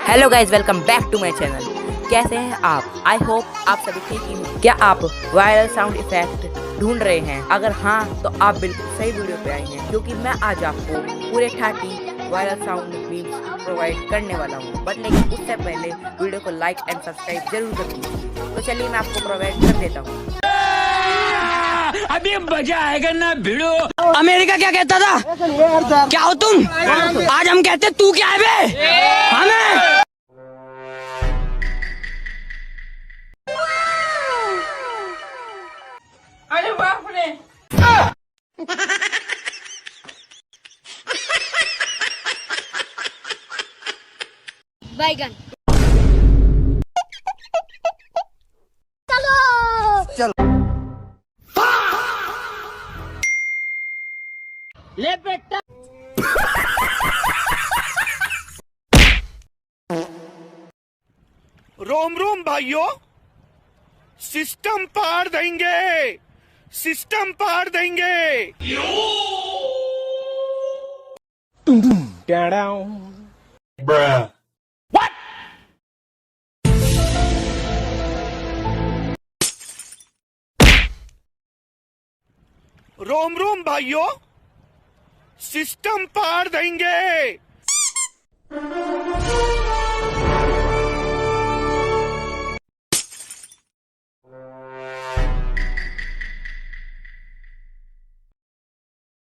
Hello guys, welcome back to my channel. कैसे हैं आप? आई होप आप सभी ठीक ही हों। क्या आप वायरल साउंड इफेक्ट ढूंढ रहे हैं? अगर हाँ तो आप बिल्कुल सही वीडियो पे आए हैं, क्योंकि मैं आज आपको पूरे 30 वायरल साउंड मीम्स प्रोवाइड करने वाला हूँ। बट लेकिन उससे पहले वीडियो को लाइक एंड सब्सक्राइब जरूर कर दीजिए। तो चलिए मैं आपको प्रोवाइड कर देता हूँ। अभी मजा आएगा ना भिड़ो। अमेरिका क्या कहता था? क्या हो तुम? आज हम कहते तू क्या है बे? हमें अरे बाप रे। बैगन ले बेटा। रोम रोम भाइयों, सिस्टम पार देंगे, सिस्टम पार देंगे। रोम रोम भाइयों, सिस्टम पार देंगे।